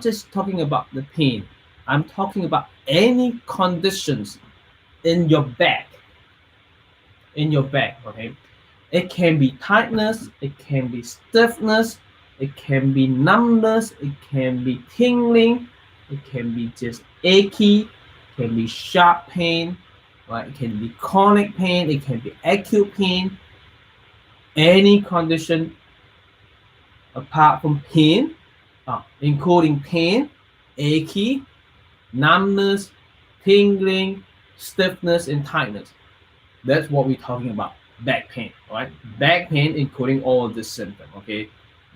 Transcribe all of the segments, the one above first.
just talking about the pain. I'm talking about any conditions in your back. Okay? It can be tightness, it can be stiffness, it can be numbness, it can be tingling, it can be just achy, it can be sharp pain, right? It can be chronic pain, it can be acute pain. Any condition apart from pain, including pain, achy, numbness, tingling, stiffness, and tightness. That's what we're talking about. Back pain, right? Back pain, including all of this symptom. Okay,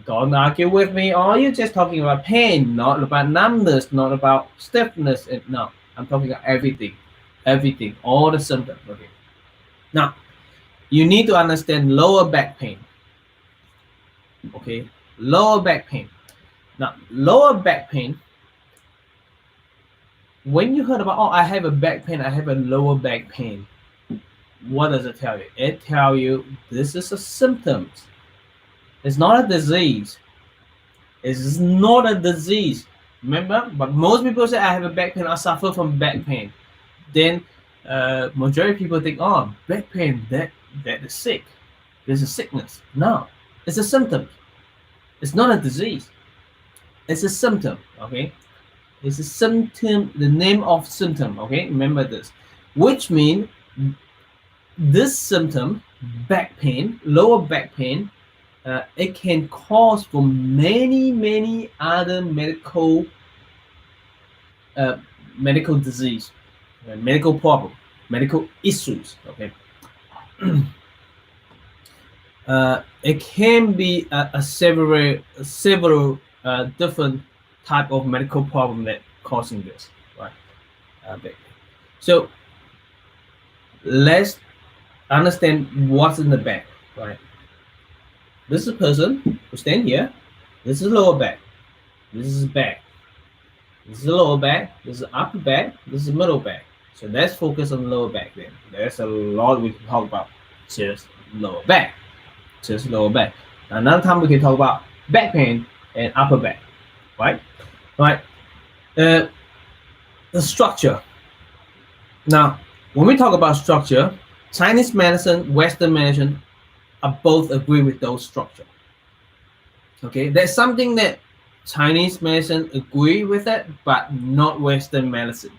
don't argue with me. Oh, you're just talking about pain, not about numbness, not about stiffness. And no, I'm talking about everything, all the symptoms. Okay. Now, you need to understand lower back pain. Okay, lower back pain. Now, lower back pain. When you heard about, oh, I have a back pain, I have a lower back pain. What does it tell you? It tells you this is a symptom. It's not a disease. It's not a disease. Remember? But most people say I have a back pain, I suffer from back pain. Then majority of people think, oh, back pain, that is sick. There's a sickness. No, it's a symptom. It's not a disease. It's a symptom. Okay? It's a symptom, the name of symptom. Okay? Remember this. Which means this symptom, back pain, lower back pain, it can cause for many other medical disease, medical problem, medical issues. Okay, it can be several different type of medical problem that causing this, right? So let's understand what's in the back, right? This is a person who stand here. This is lower back. This is back. This is the lower back. This is upper back. This is middle back. So let's focus on the lower back then. There's a lot we can talk about. Just lower back. Just lower back. Another time we can talk about back pain and upper back. Right? Right. The structure. Now, when we talk about structure, Chinese medicine, Western medicine are both agree with those structure. Okay, there's something that Chinese medicine agree with it, but not Western medicine.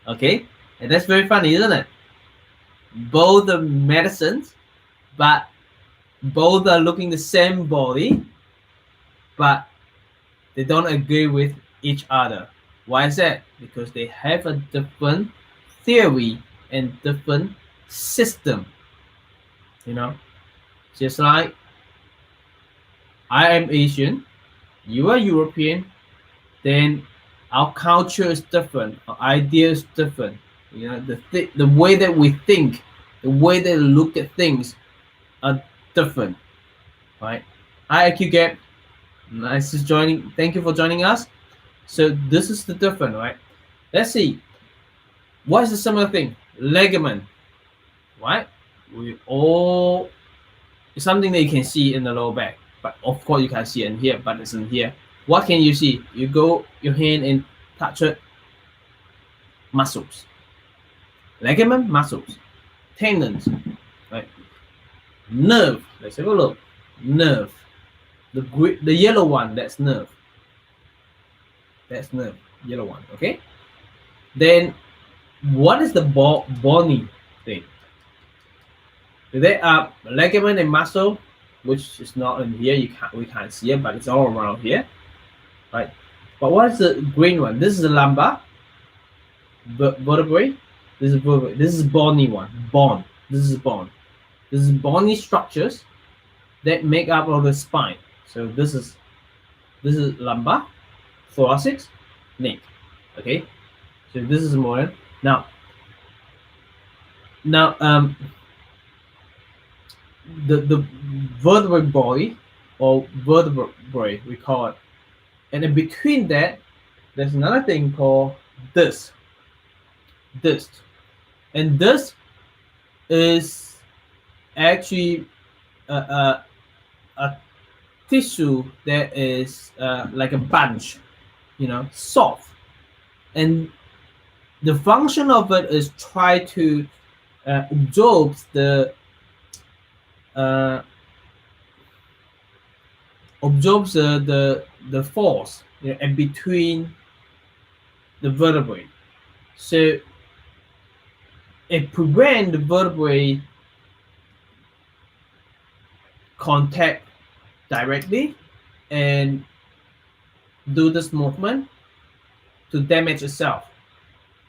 Okay, and that's very funny, isn't it? Both are medicines, but both are looking the same body, but they don't agree with each other. Why is that? Because they have a different theory and different system. You know, just like I am Asian, you are European, then our culture is different, our idea is different. You know, the way that we think, the way that we look at things are different, right? Hi, IQ nice to joining. Thank you for joining us. So this is the different, right? Let's see. What is the similar thing? Ligament, right? We all, it's something that you can see in the lower back, but of course you can't see it in here, but it's in here. What can you see? You go your hand and touch it. Muscles, ligament, muscles, tendons, right? Nerve. Let's have a look. Nerve. The yellow one, that's nerve. That's nerve. Yellow one. Okay. Then what is the bony thing? They are ligament and muscle, which is not in here. We can't see it, but it's all around here, right? But what is the green one? This is the lumbar vertebrae. This is vertebrae. This is bony one. Bone. This is bone. This is bony structures that make up of the spine. So this is lumbar, thoracic, neck. Okay. So this is more now. The vertebrate body or vertebrae we call it, and in between that there's another thing called disc, and this is actually a tissue that is like a bunch, soft, and the function of it is try to absorb the force in between the vertebrae. So it prevents the vertebrae contact directly and do this movement to damage itself.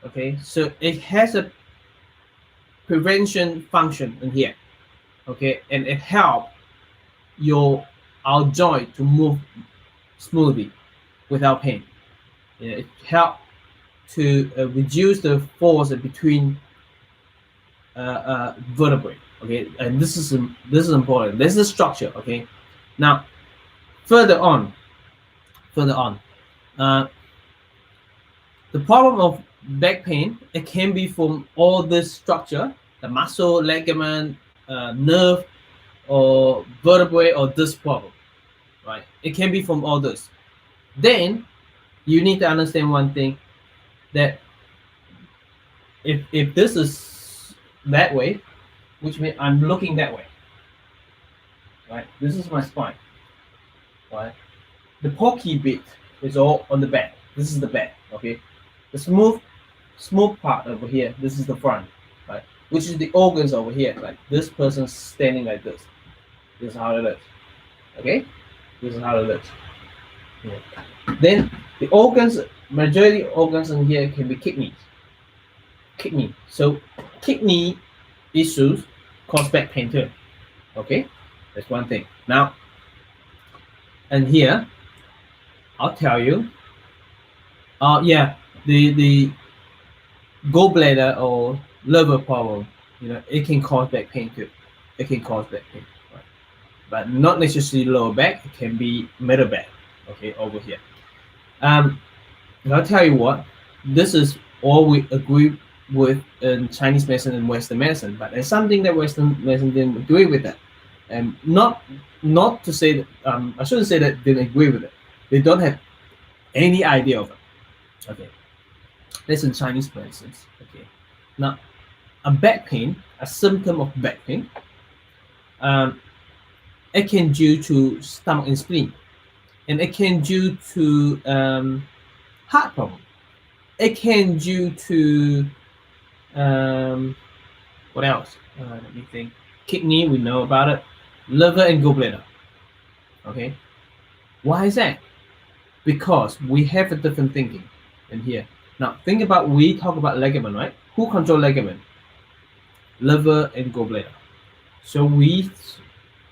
Okay, so it has a prevention function in here. Okay, and it helps our joint to move smoothly without pain. It helps to reduce the force between vertebrae. Okay, and this is important. This is structure. Okay, now further on, the problem of back pain, it can be from all this structure, the muscle, ligament, nerve, or vertebrae, or this problem, right? It can be from all this. Then you need to understand one thing, that if this is that way, which means I'm looking that way, right? This is my spine, right? The pokey bit is all on the back. This is the back, okay? The smooth part over here, this is the front, right? Which is the organs over here, like this person standing like this. This is how it looks, okay? This is how it looks. Yeah. Then the organs, majority organs in here can be kidney. So kidney issues cause back pain too. Okay, that's one thing. Now, and here, I'll tell you. The gallbladder or liver problem, it can cause back pain too. It can cause back pain, right? But not necessarily lower back. It can be middle back. Okay, over here. I'll tell you what. This is all we agree with in Chinese medicine and Western medicine, but there's something that Western medicine didn't agree with that, and not to say that I shouldn't say that they didn't agree with it. They don't have any idea of it. Okay, that's in Chinese medicine. Okay, now a back pain, a symptom of back pain, it can due to stomach and spleen, and it can due to heart problem. It can due to what else? Let me think. Kidney, we know about it. Liver and gallbladder. Okay, why is that? Because we have a different thinking in here. Now think about, we talk about ligament, right? Who control ligament? Liver and gallbladder. So we,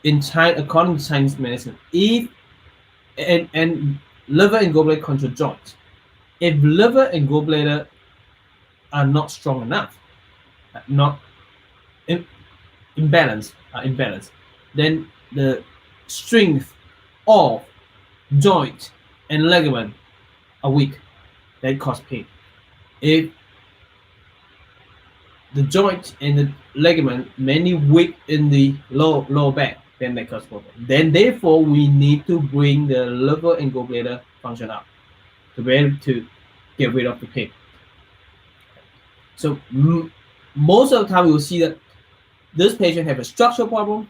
in China, according to Chinese medicine, if and liver and gallbladder control joints. If liver and gallbladder are not strong enough, not imbalanced, then the strength of joint and ligament are weak. That cause pain. If the joint and the ligament mainly weak in the lower back, then that cause problem. Then therefore we need to bring the liver and gallbladder function up to be able to get rid of the pain. So most of the time we will see that this patient have a structural problem.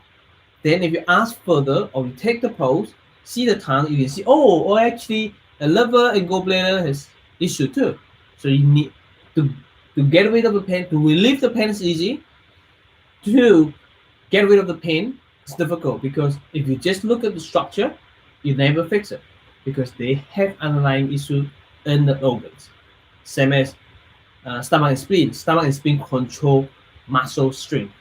Then if you ask further or you take the pulse, see the tongue, you can see, actually the liver and gallbladder has issue too. So you need to get rid of the pain. To relieve the pain is easy. To get rid of the pain is difficult, because if you just look at the structure, you never fix it, because they have underlying issue in the organs. Same as stomach and spleen. Stomach and spleen control muscle strength.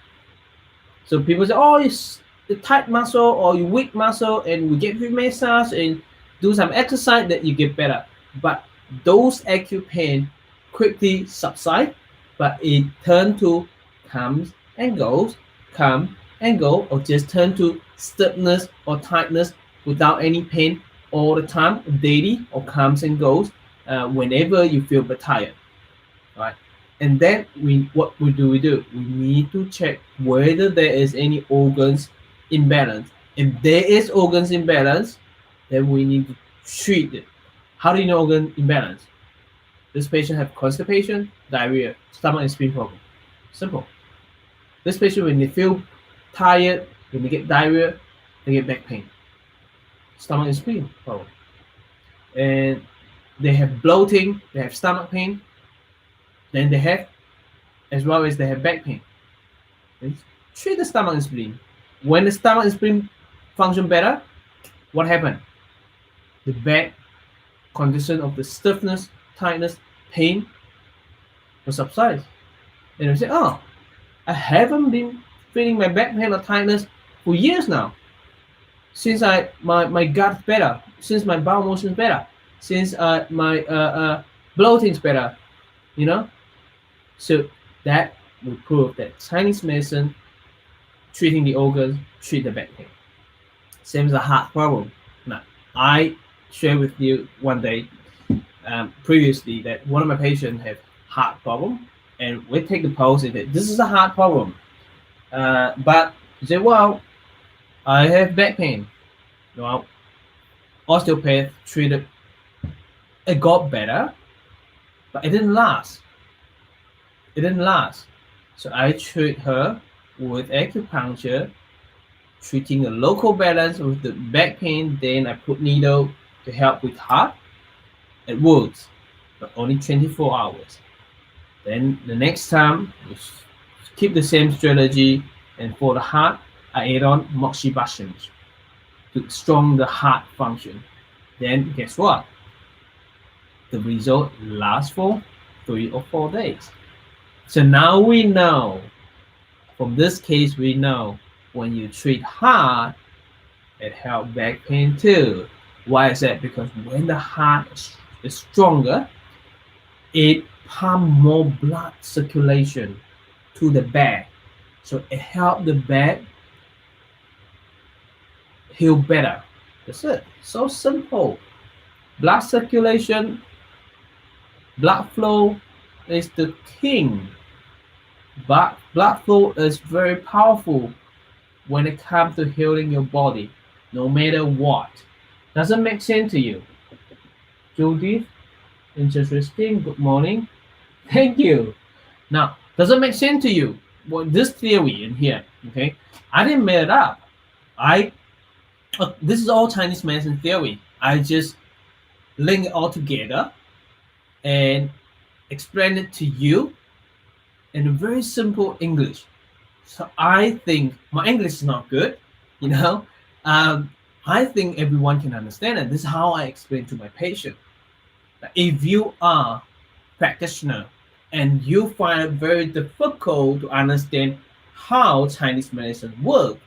So people say, it's the tight muscle or you weak muscle, and we get massage and do some exercise that you get better. But those acute pain quickly subside, but it turn to comes and goes, or just turn to stiffness or tightness without any pain all the time, daily, or comes and goes whenever you feel tired, right? And then what do? We need to check whether there is any organs imbalance. If there is organs imbalance, then we need to treat it. How do you know organ imbalance? This patient have constipation, diarrhea, stomach and spleen problem. Simple. This patient, when they feel tired, when they get diarrhea, they get back pain, stomach and spleen problem. And they have bloating, they have stomach pain, then they have, as well as they have back pain. Treat the stomach and spleen. When the stomach and spleen function better, what happened? The back condition of the stiffness, tightness, pain will subside. And you say, oh, I haven't been feeling my back pain or tightness for years now. Since my gut's better, since my bowel motion is better, since my bloating is better, you know. So that will prove that Chinese medicine treating the organs treat the back pain. Same as a heart problem. Now, I shared with you one day previously that one of my patients have heart problem, and we take the pulse and say, this is a heart problem. But you say, well, I have back pain. Well, osteopath treated, it got better, but it didn't last. It didn't last. So I treat her with acupuncture, treating the local balance with the back pain. Then I put needle to help with heart. It works, but only 24 hours. Then the next time, we keep the same strategy, and for the heart, I add on moxibustions to strong the heart function. Then guess what? The result lasts for 3 or 4 days. So now we know, from this case, we know when you treat heart, it helps back pain too. Why is that? Because when the heart is stronger, it pumps more blood circulation to the back. So it helps the back heal better. That's it. So simple. Blood circulation, blood flow is the king. But blood flow is very powerful when it comes to healing your body, no matter what. Does it make sense to you? Judith, interesting. Good morning. Thank you. Now, does it make sense to you? Well, this theory in here, okay? I didn't make it up. This is all Chinese medicine theory. I just link it all together and explain it to you in a very simple English. So I think my English is not good, you know. I think everyone can understand it. This is how I explain to my patient. If you are practitioner and you find it very difficult to understand how Chinese medicine works,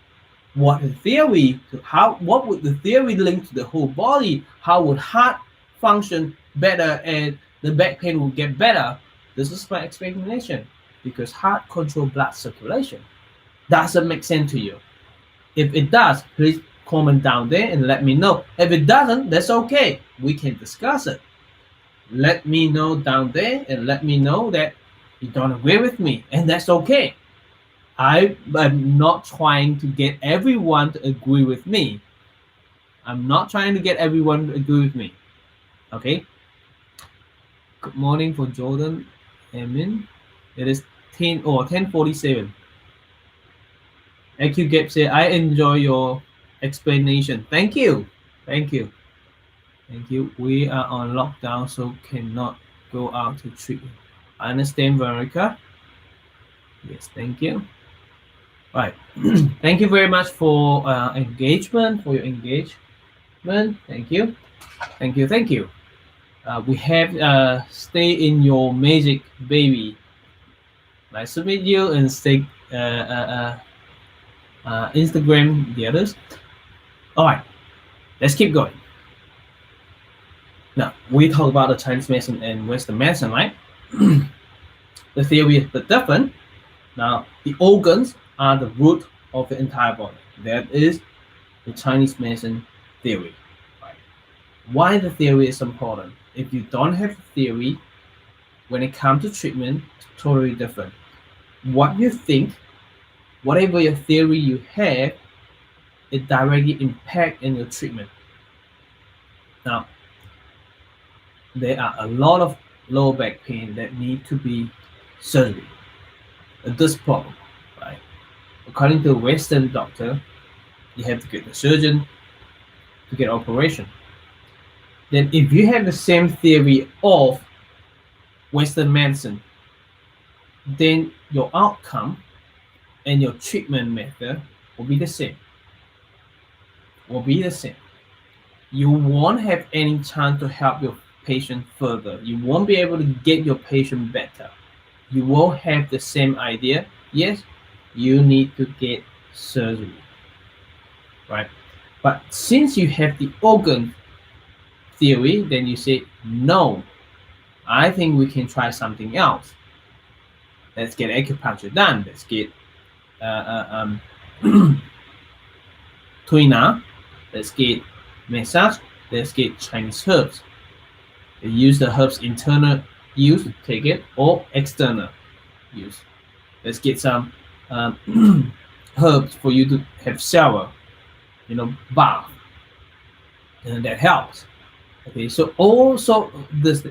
what would the theory link to the whole body? How would heart function better and the back pain will get better? This is my explanation, because heart control blood circulation. Does it make sense to you? If it does, please comment down there and let me know. If it doesn't, that's okay. We can discuss it. Let me know down there and let me know that you don't agree with me, and that's okay. I'm not trying to get everyone to agree with me. I'm not trying to get everyone to agree with me. Okay? Good morning for Jordan. Amen. It is 10:47. AcuGap said, I enjoy your explanation. Thank you. Thank you. Thank you. We are on lockdown, so cannot go out to treat. I understand, Veronica. Yes, thank you. Right. Thank you very much for engagement, for your engagement. Thank you. Thank you. Thank you. We have Stay in Your Magic, Baby. Nice to meet you, and stay Instagram, the others. All right. Let's keep going. Now, we talk about the Chinese medicine and Western medicine, right? The theory is a bit different. Now, the organs are the root of the entire body. That is the Chinese medicine theory. Right? Why the theory is important? If you don't have the theory, when it comes to treatment, it's totally different. What you think, whatever your theory you have, it directly impacts in your treatment. Now, there are a lot of lower back pain that need to be surgery. This problem, right? According to a Western doctor, you have to get the surgeon to get operation. Then if you have the same theory of Western medicine, then your outcome and your treatment method will be the same. You won't have any chance to help your patient further. You won't be able to get your patient better. You will have the same idea. Yes, you need to get surgery, right? But since you have the organ theory, then you say, no, I think we can try something else. Let's get acupuncture done. Let's get tuina. Let's get massage. Let's get Chinese herbs. They use the herbs internal use, take it, or external use. Let's get some herbs for you to have shower, bath, and that helps. Okay, so also this,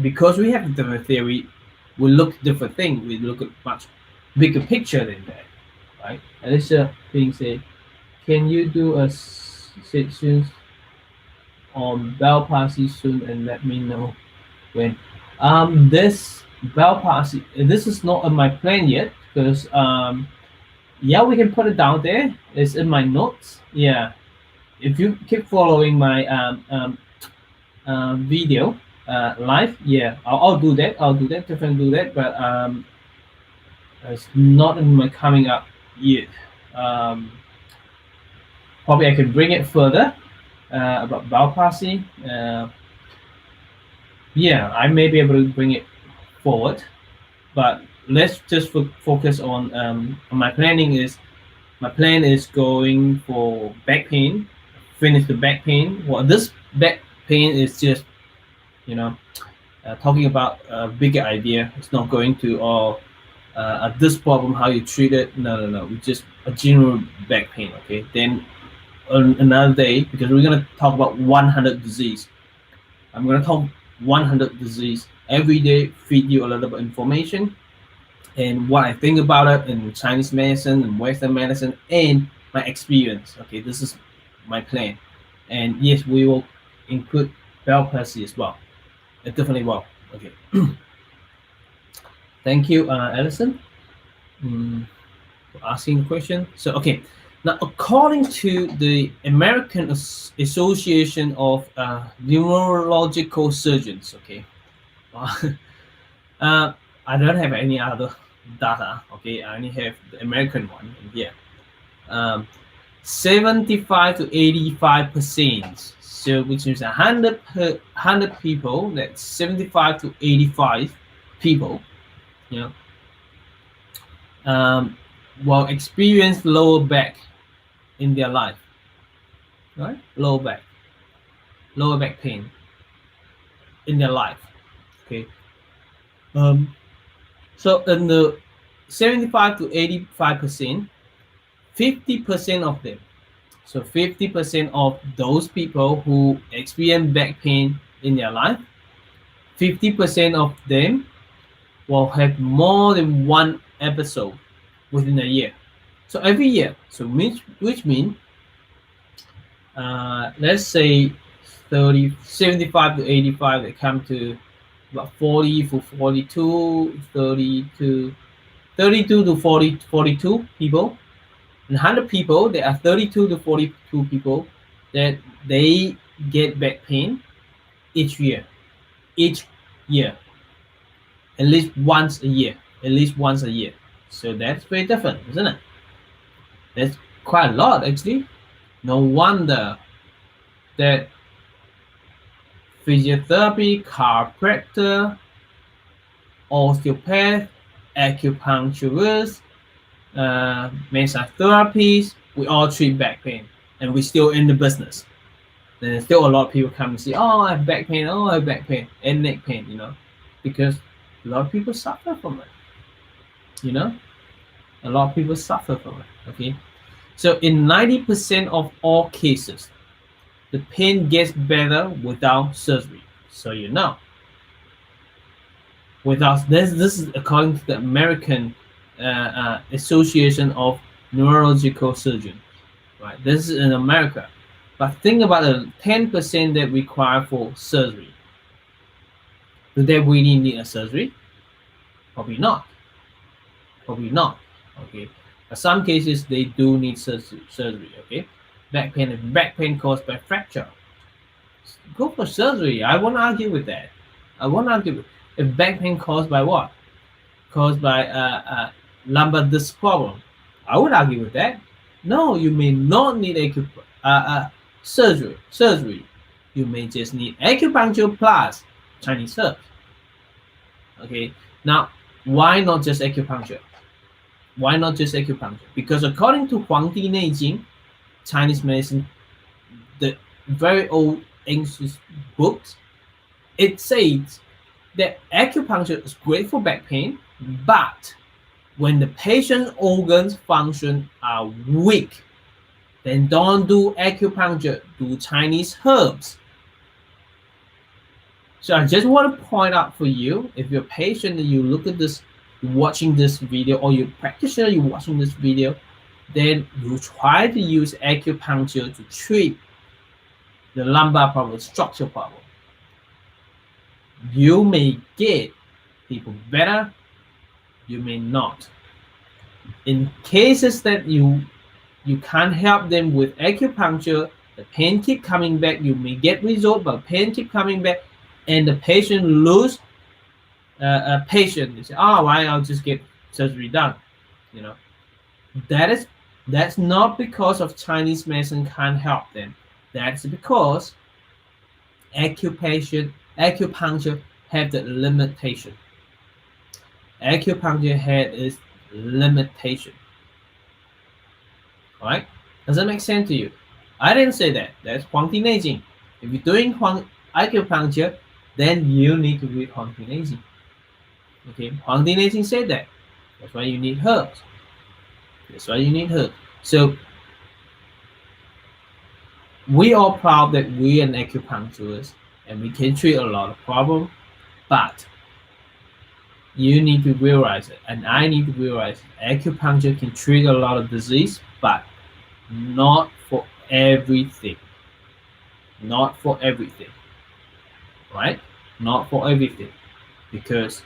because we have different theory, we look at different things. We look at much bigger picture than that, right? Alicia being said, can you do a section on bell palsy soon and let me know when? This bell palsy, this is not on my plan yet because yeah, we can put it down there. It's in my notes. Yeah, if you keep following my video live, yeah, I'll do that. Definitely do that. But it's not in my coming up yet. Probably I can bring it further about bowel palsy. Yeah, I may be able to bring it forward, but let's just focus on my planning is. My plan is going for back pain, finish the back pain. Well, this back pain is just, talking about a bigger idea. It's not going to this problem, how you treat it. No. We just a general back pain. Okay. Then on another day, because we're gonna talk about 100 disease. I'm gonna talk 100 disease every day. Feed you a little bit of information and what I think about it in Chinese medicine and Western medicine and my experience. Okay, this is my plan. And yes, we will include bowel palsy as well. It definitely will. Okay. Thank you, Alison, for asking the question. So, okay. Now, according to the American Association of Neurological Surgeons, okay, I don't have any other data. Okay, I only have the American one here. 75 to 85%. So, which means 100 people. That's 75 to 85 people. Will experience lower back in their life, right? Lower back pain in their life. Okay. So in the 75 to 85%, 50% of them. So 50% of those people who experience back pain in their life, 50% of them will have more than one episode within a year. So every year. So which means let's say 75 to 85, they come to about 40 for 42, 32 to 42 people. And 100 people, there are 32 to 42 people that they get back pain each year. At least once a year. So that's very different, isn't it? That's quite a lot, actually. No wonder that physiotherapy, chiropractor, osteopath, acupuncturist, massage therapies, we all treat back pain, and we're still in the business. There's still a lot of people come and say, oh, I have back pain, and neck pain, because a lot of people suffer from it. A lot of people suffer from it. Okay, so in 90% of all cases, the pain gets better without surgery. So without this is according to the American Association of Neurological Surgeons, right? This is in America. But think about the 10% that require for surgery. Do they really need a surgery? Probably not. Probably not. Okay. In some cases they do need surgery. Okay. Back pain, if back pain caused by fracture, go for surgery. I won't argue with that. I won't argue. If back pain caused by what? Caused by lumbar disc problem, I would argue with that. No, you may not need surgery. You may just need acupuncture plus Chinese herbs. Okay. Now, why not just acupuncture? Why not just acupuncture? Because according to Phua Ltd, Chinese medicine, the very old ancient books, it says that acupuncture is great for back pain, but when the patient's organs function are weak, then don't do acupuncture, do Chinese herbs. So I just want to point out for you, if you're a patient and you look at this, watching this video, or you're a practitioner, you're watching this video, then you try to use acupuncture to treat the lumbar problem, structural problem. You may get people better, you may not. In cases that you can't help them with acupuncture, the pain keep coming back, you may get result, but pain keep coming back, and the patient lose a patient. They say, oh, why I'll just get surgery done. You know, that's not because of Chinese medicine can't help them. That's because acupuncture have the limitation. Acupuncture had its limitation. All right? Does that make sense to you? I didn't say that. That's Phua Ltd. If you're doing acupuncture, then you need to read Phua Ltd. Okay, Phua Ltd said that. That's why you need herbs. That's why you need herbs. So we are proud that we are acupuncturists and we can treat a lot of problems, but you need to realize it, and I need to realize it. Acupuncture can treat a lot of disease, but not for everything. Not for everything. Right? Not for everything. Because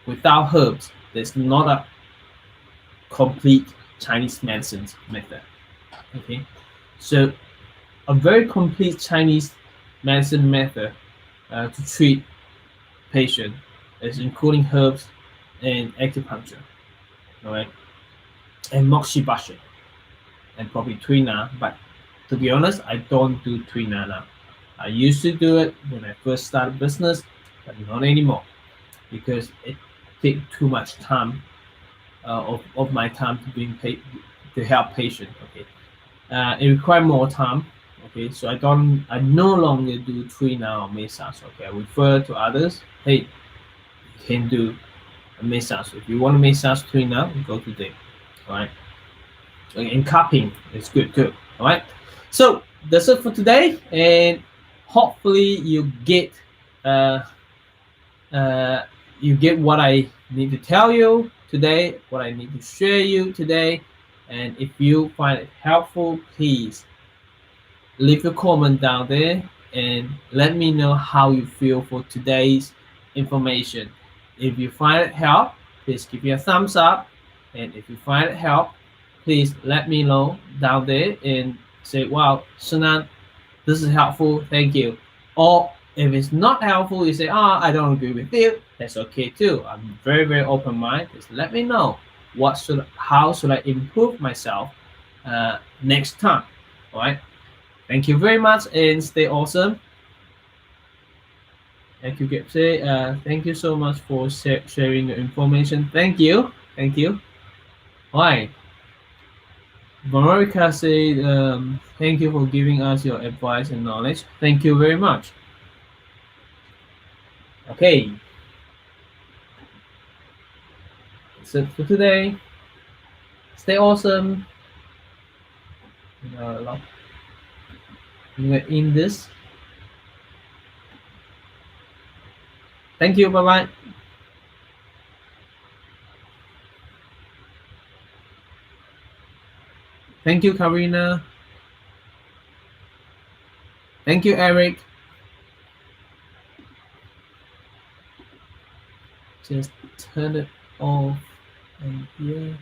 without herbs, there's not a complete Chinese medicine method. Okay? So a very complete Chinese medicine method to treat patient is including herbs and acupuncture. Alright? And moxibustion. And probably Tuina, but to be honest, I don't do Tuina now. I used to do it when I first started business, but not anymore because it takes too much time of my time to being paid to help patient. Okay, it requires more time. Okay, so I no longer do Tuina or massage. Okay, I refer to others. Hey, you can do a massage. If you want to massage Tuina, go to them. All right. And cupping is good too. All right, so that's it for today, and hopefully you get what I need to tell you today, what I need to share you today. And if you find it helpful, please leave your comment down there and let me know how you feel for today's information. If you find it help, please give me a thumbs up, and if you find it help, please let me know down there and say, wow, Sunan, this is helpful, thank you. Or if it's not helpful, you say, I don't agree with you, that's okay too. I'm very, very open-minded. Just let me know how should I improve myself next time. All right. Thank you very much and stay awesome. Thank you, Gipsy. Thank you so much for sharing your information. Thank you. Thank you. All right. Veronica said, thank you for giving us your advice and knowledge. Thank you very much. Okay. That's it for today. Stay awesome. I'm gonna end this. Thank you. Bye-bye. Thank you, Karina. Thank you, Eric. Just turn it off and here.